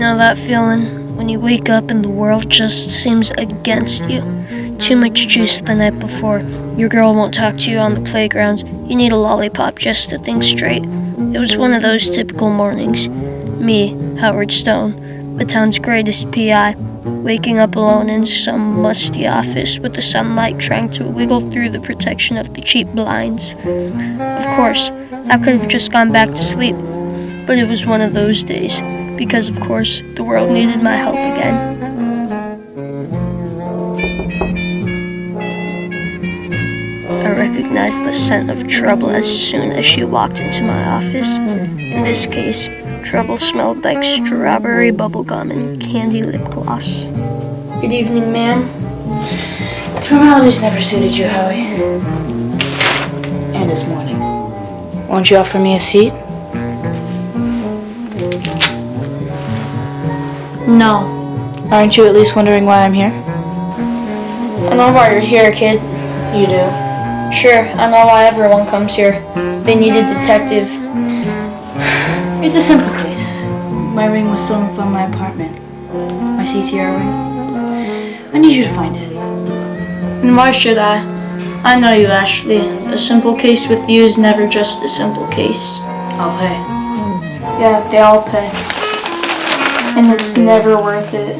know that feeling when you wake up and the world just seems against you? Too much juice the night before, your girl won't talk to you on the playground, you need a lollipop just to think straight. It was one of those typical mornings. Me, Howard Stone, the town's greatest PI, waking up alone in some musty office with the sunlight trying to wiggle through the protection of the cheap blinds. Of course, I could have just gone back to sleep, but it was one of those days, because of course, the world needed my help again. I recognized the scent of trouble as soon as she walked into my office. In this case, trouble smelled like strawberry bubblegum and candy lip gloss. Good evening, ma'am. Formalities never suited you, Howie. And it's morning. Won't you offer me a seat? No. Aren't you at least wondering why I'm here? I know why you're here, kid. You do? Sure, I know why everyone comes here. They need a detective. It's a simple case. My ring was stolen from my apartment. My CTR ring. I need you to find it. And why should I? I know you, Ashley. A simple case with you is never just a simple case. I'll pay. Yeah, they all pay. And it's never worth it.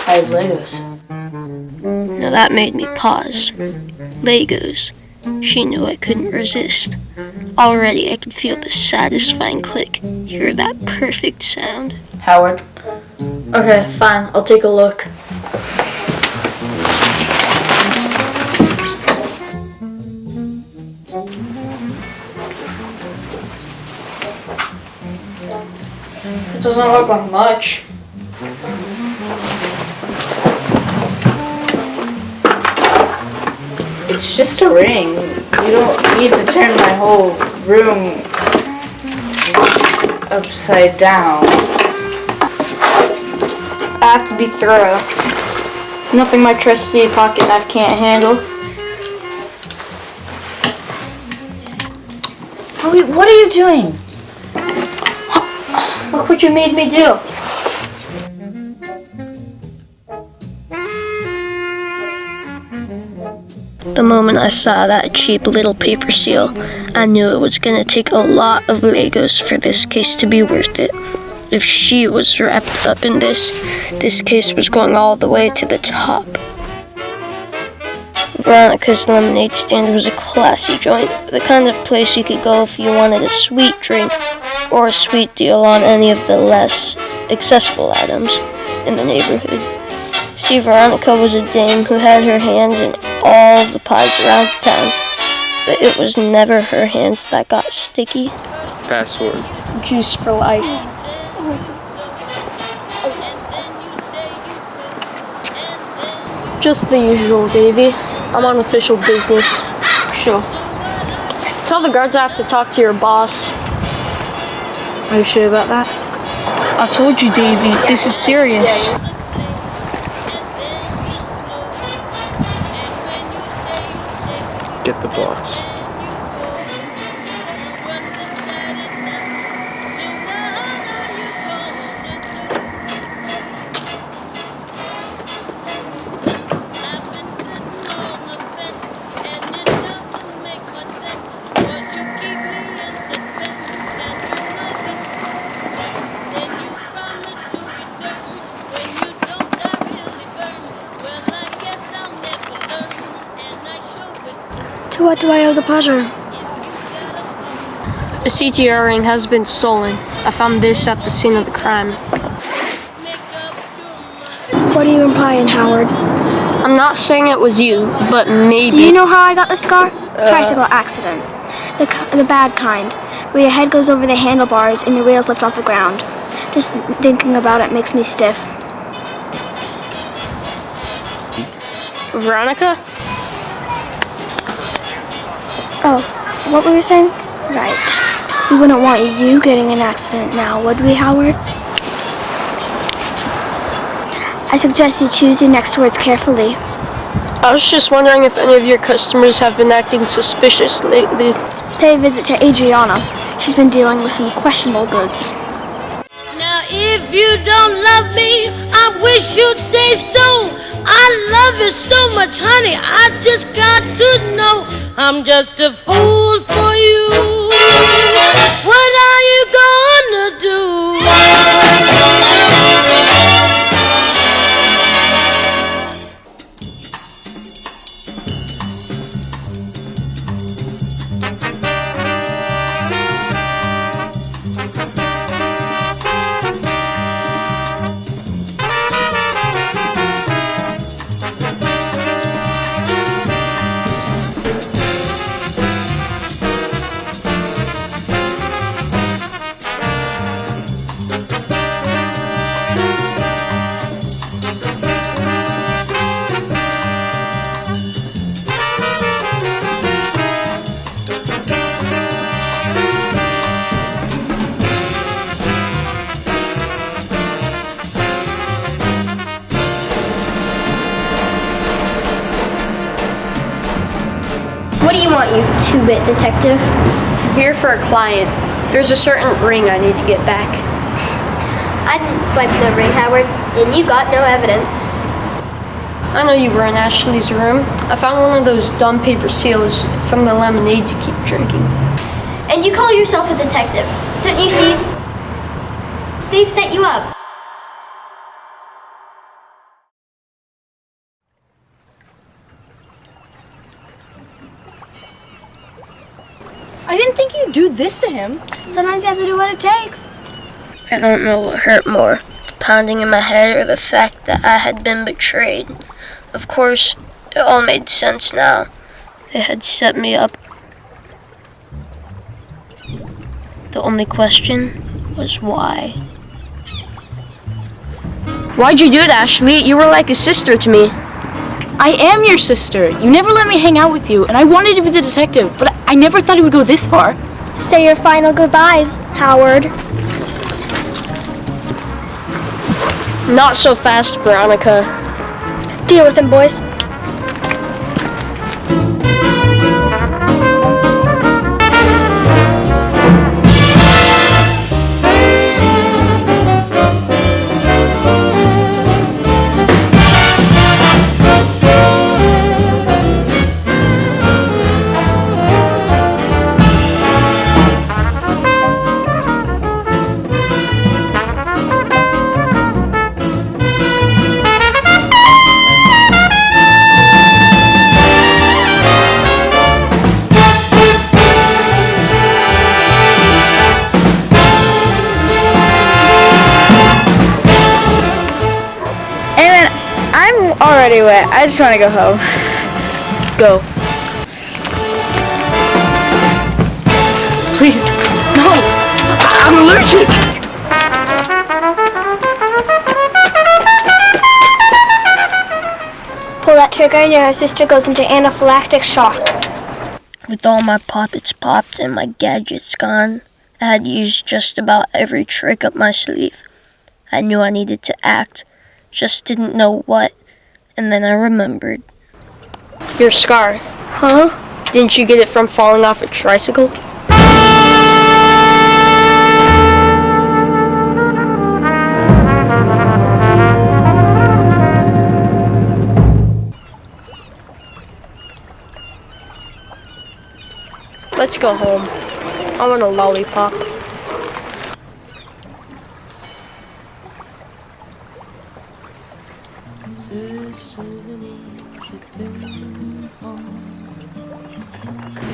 I have Legos. Now that made me pause. Legos. She knew I couldn't resist. Already I could feel the satisfying click. Hear that perfect sound. Howard? Okay, fine. I'll take a look. It doesn't look like much. It's just a ring. You don't need to turn my whole room upside down. I have to be thorough. Nothing my trusty pocket knife can't handle. Howie, what are you doing? Look what you made me do. The moment I saw that cheap little paper seal, I knew it was gonna take a lot of Legos for this case to be worth it. If she was wrapped up in this case was going all the way to the top. Veronica's lemonade stand was a classy joint, the kind of place you could go if you wanted a sweet drink or a sweet deal on any of the less accessible items in the neighborhood. See, Veronica was a dame who had her hands in all the pies around town, but it was never her hands that got sticky. Password. Juice for life. Just the usual, Davy. I'm on official business. Sure. Tell the guards I have to talk to your boss. Are you sure about that? I told you, Davy, this is serious. Get the boss. To what do I owe the pleasure? A CTR ring has been stolen. I found this at the scene of the crime. What are you implying, Howard? I'm not saying it was you, but maybe... Do you know how I got the scar? Tricycle accident. The bad kind, where your head goes over the handlebars and your wheels lift off the ground. Just thinking about it makes me stiff. Veronica? Oh, what were you saying? Right. We wouldn't want you getting an accident now, would we, Howard? I suggest you choose your next words carefully. I was just wondering if any of your customers have been acting suspicious lately. Pay a visit to Adriana. She's been dealing with some questionable goods. No, if you don't love me, I wish you'd say so. I love you so much, honey, I just got to know. I'm just a fool for you. What are you gonna do? What do you want, you two-bit detective? Here for a client. There's a certain ring I need to get back. I didn't swipe the ring, Howard, and you got no evidence. I know you were in Ashley's room. I found one of those dumb paper seals from the lemonades you keep drinking. And you call yourself a detective. Don't you see? They've set you up. I didn't think you'd do this to him. Sometimes you have to do what it takes. I don't know what hurt more, the pounding in my head or the fact that I had been betrayed. Of course, it all made sense now. They had set me up. The only question was why. Why'd you do it, Ashley? You were like a sister to me. I am your sister. You never let me hang out with you, and I wanted to be the detective, but I never thought it would go this far. Say your final goodbyes, Howard. Not so fast, Veronica. Deal with him, boys. Already wet. I just want to go home. Go. Please. No. I'm allergic. Pull that trigger and your sister goes into anaphylactic shock. With all my poppets popped and my gadgets gone, I had used just about every trick up my sleeve. I knew I needed to act, just didn't know what, and then I remembered. Your scar. Huh? Didn't you get it from falling off a tricycle? Let's go home. I want a lollipop.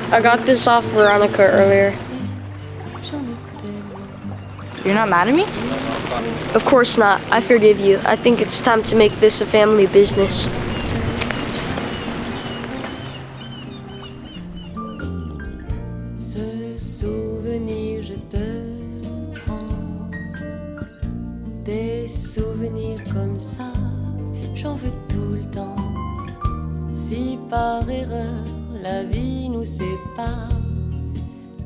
I got this off Veronica earlier. You're not mad at me? Of course not. I forgive you. I think it's time to make this a family business. Ce souvenir je te prends. Des souvenirs comme ça, j'en veux tout le temps. Si par erreur la vie nous sépare,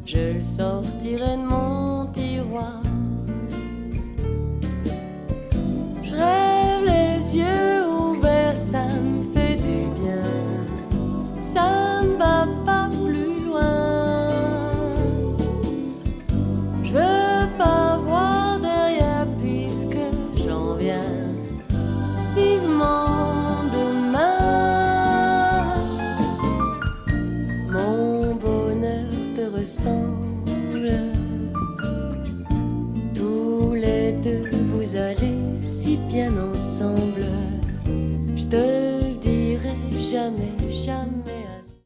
je le sortirai de mon tiroir. Je rêve les yeux ouverts, ça me fait du bien. Ça me va pas plus loin. Je veux pas voir derrière puisque bien ensemble.